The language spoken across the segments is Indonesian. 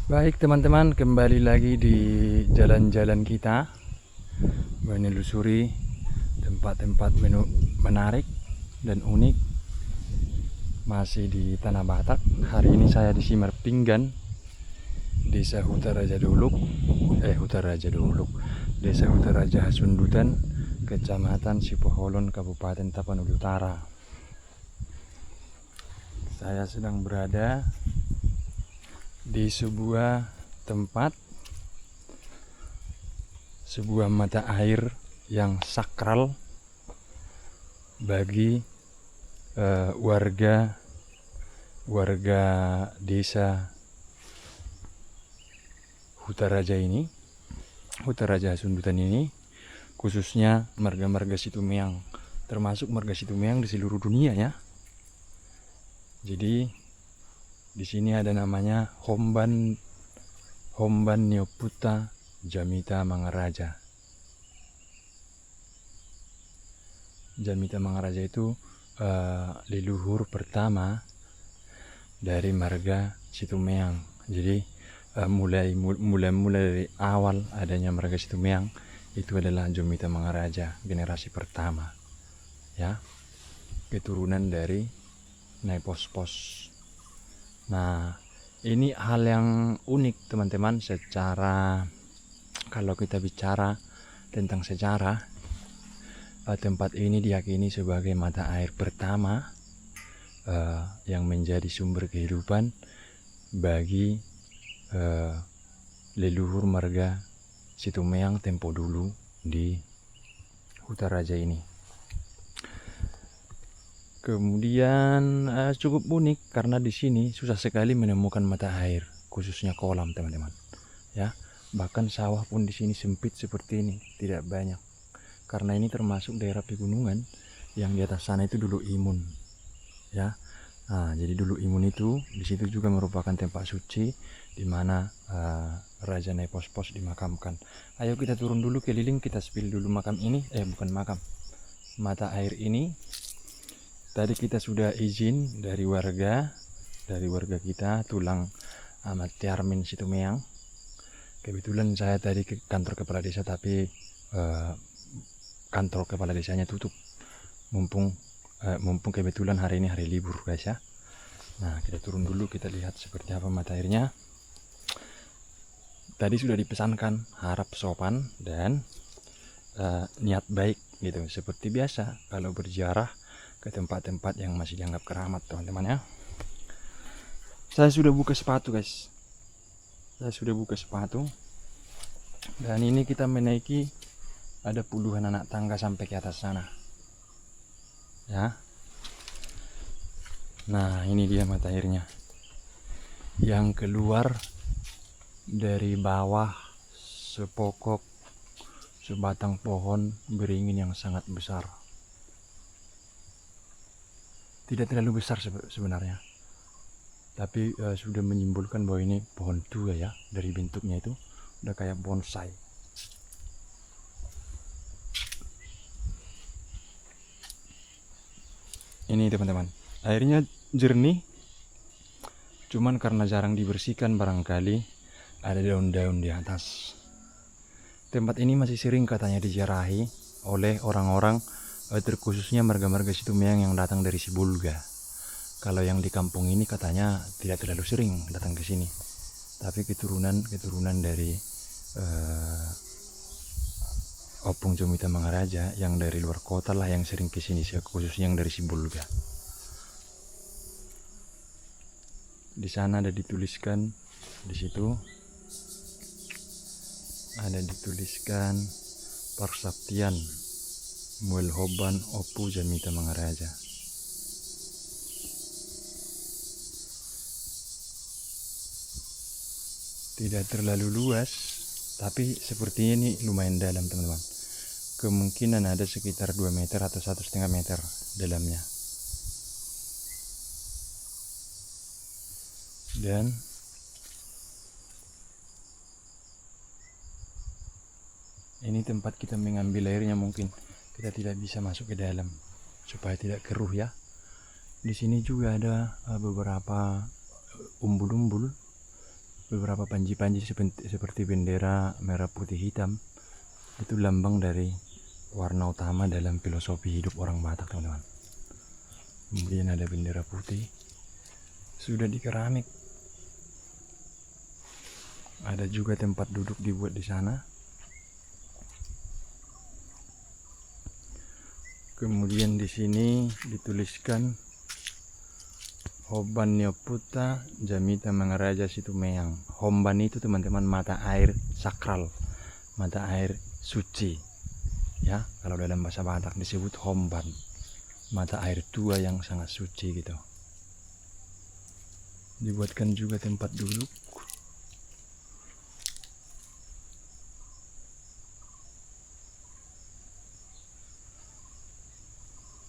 Baik teman-teman, kembali lagi di jalan-jalan kita menelusuri tempat-tempat menarik dan unik masih di Tanah Batak. Hari ini saya di Simar Pinggan, Desa Hutaraja Dolok, Desa Hutaraja Hasundutan, Kecamatan Sipoholon, Kabupaten Tapanuli Utara. Saya sedang berada di sebuah tempat, sebuah mata air yang sakral bagi warga desa Hutaraja Hasundutan ini, khususnya marga-marga Situmeang, termasuk marga Situmeang di seluruh dunia ya. Jadi di sini ada namanya Homban Neoputa Jamita Mangaraja. Jamita Mangaraja itu leluhur pertama dari marga Situmeang. Jadi mulai dari awal adanya marga Situmeang itu adalah Jamita Mangaraja, generasi pertama ya, keturunan dari Nyai Pos-Pos. Nah, ini hal yang unik teman-teman, secara kalau kita bicara tentang sejarah, tempat ini diyakini sebagai mata air pertama yang menjadi sumber kehidupan bagi leluhur marga Situmeang tempo dulu di Hutaraja ini. Kemudian cukup unik karena di sini susah sekali menemukan mata air, khususnya kolam teman-teman. Ya, bahkan sawah pun di sini sempit seperti ini, tidak banyak. Karena ini termasuk daerah pegunungan yang di atas sana itu dulu Imun. Ya, nah, jadi dulu Imun itu di situ juga merupakan tempat suci di mana Raja Nyai Pos-Pos dimakamkan. Ayo kita turun dulu keliling, kita spill dulu makam ini, bukan makam, mata air ini. Tadi kita sudah izin dari warga kita, Tulang Ahmad Tiarmin Situmeang. Kebetulan saya tadi ke kantor kepala desa, tapi kantor kepala desanya tutup. Mumpung kebetulan hari ini hari libur guys ya. Nah, kita turun dulu, kita lihat seperti apa mata airnya. Tadi sudah dipesankan harap sopan dan niat baik gitu. Seperti biasa kalau berziarah ke tempat-tempat yang masih dianggap keramat teman-teman ya. Saya sudah buka sepatu guys. Dan ini kita menaiki, ada puluhan anak tangga sampai ke atas sana ya. Nah, ini dia mata airnya yang keluar dari bawah sebatang pohon beringin yang sangat besar. Tidak terlalu besar sebenarnya, tapi sudah menyimpulkan bahwa ini pohon tua ya. Dari bentuknya itu udah kayak bonsai. Ini teman-teman, airnya jernih, cuman karena jarang dibersihkan barangkali ada daun-daun di atas. Tempat ini masih sering katanya diziarahi oleh orang-orang, terkhususnya marga-marga Situmeang yang datang dari Sibulga. Kalau yang di kampung ini katanya tidak terlalu sering datang ke sini, tapi keturunan dari Opung Jamita Mangaraja yang dari luar kota lah yang sering ke sini, khususnya yang dari Sibulga. Di sana ada dituliskan, di situ ada dituliskan Parsaptian Muelhoban Opu Jamita Mangaraja. Tidak terlalu luas, tapi seperti ini lumayan dalam teman-teman. Kemungkinan ada sekitar 2 meter atau 1,5 meter dalamnya. Dan ini tempat kita mengambil airnya, mungkin kita tidak bisa masuk ke dalam supaya tidak keruh ya. Di sini juga ada beberapa umbul-umbul beberapa panji-panji seperti bendera merah putih hitam. Itu lambang dari warna utama dalam filosofi hidup orang Batak, teman-teman. Kemudian ada bendera putih sudah di keramik. Ada juga tempat duduk dibuat di sana. Kemudian di sini dituliskan Hoban Nyoputa Jamita Mangaraja Situmeang. Homban itu, teman-teman, mata air sakral, mata air suci. Ya, kalau dalam bahasa Batak disebut Homban, mata air tua yang sangat suci gitu. Dibuatkan juga tempat duduk.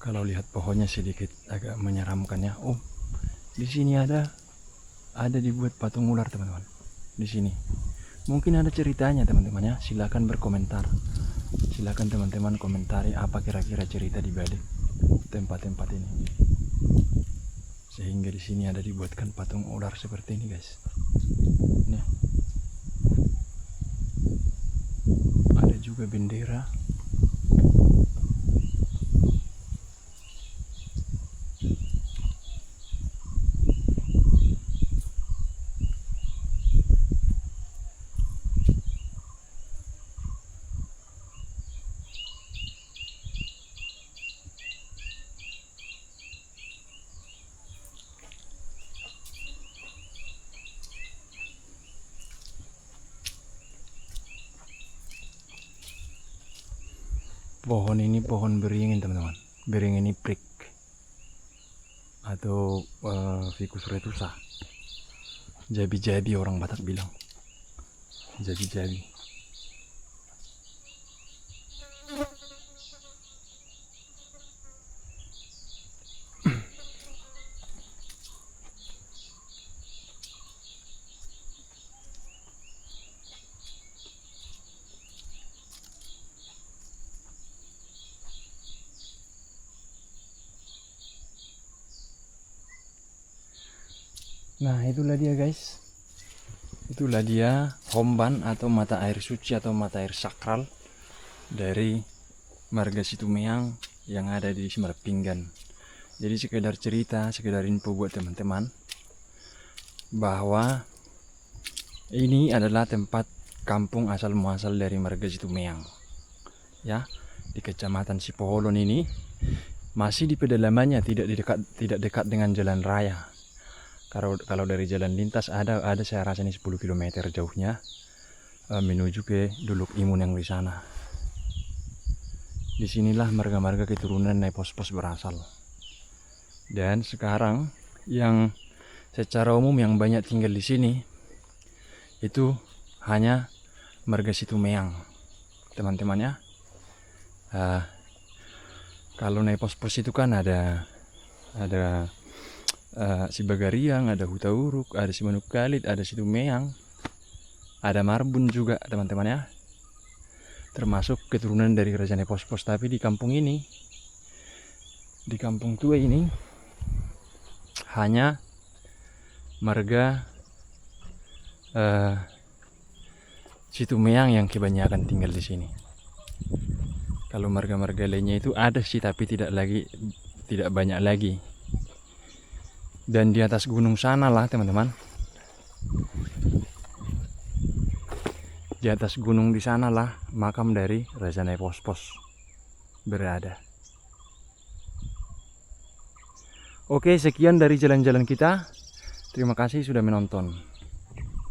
Kalau lihat pohonnya sedikit agak menyeramkan ya. Oh, di sini ada dibuat patung ular, teman-teman. Di sini. Mungkin ada ceritanya, teman-teman ya. Silakan berkomentar. Silakan teman-teman komentari apa kira-kira cerita di balik tempat-tempat ini. Sehingga di sini ada dibuatkan patung ular seperti ini, guys. Nih. Ada juga bendera. Pohon ini pohon beringin, teman-teman. Beringin iprik atau Ficus retusa. Jabi-jabi orang Batak bilang. Jabi-jabi. Nah, itulah dia, guys. Itulah dia Homban atau mata air suci atau mata air sakral dari Marga Situmeang yang ada di Semarapinggan. Jadi sekedar cerita, sekedar info buat teman-teman bahwa ini adalah tempat kampung asal muasal dari Marga Situmeang. Ya, di Kecamatan Sipoholon ini masih di pedalamannya, tidak dekat dengan jalan raya. Kalau dari jalan lintas ada saya rasa ini 10 km jauhnya menuju ke Duluk Imun yang di sana. Disinilah marga-marga keturunan Nepos-pos berasal. Dan sekarang yang secara umum yang banyak tinggal di sini itu hanya Marga Situmeang, teman-teman ya. Kalau Nepos-pos itu kan ada si Bagariang, ada Hutauruk, ada si Manuk Kalit, ada Situmeang, ada Marbun juga, teman-teman ya. Termasuk keturunan dari Raja Nepos-pos. Tapi di kampung ini, di kampung tua ini hanya marga Situmeang yang kebanyakan tinggal di sini. Kalau marga-marga lainnya itu ada sih, tapi tidak banyak lagi. Dan di atas gunung sana lah, teman-teman. Di atas gunung di sana lah makam dari Raja Nepos-pos berada. Oke, sekian dari jalan-jalan kita. Terima kasih sudah menonton.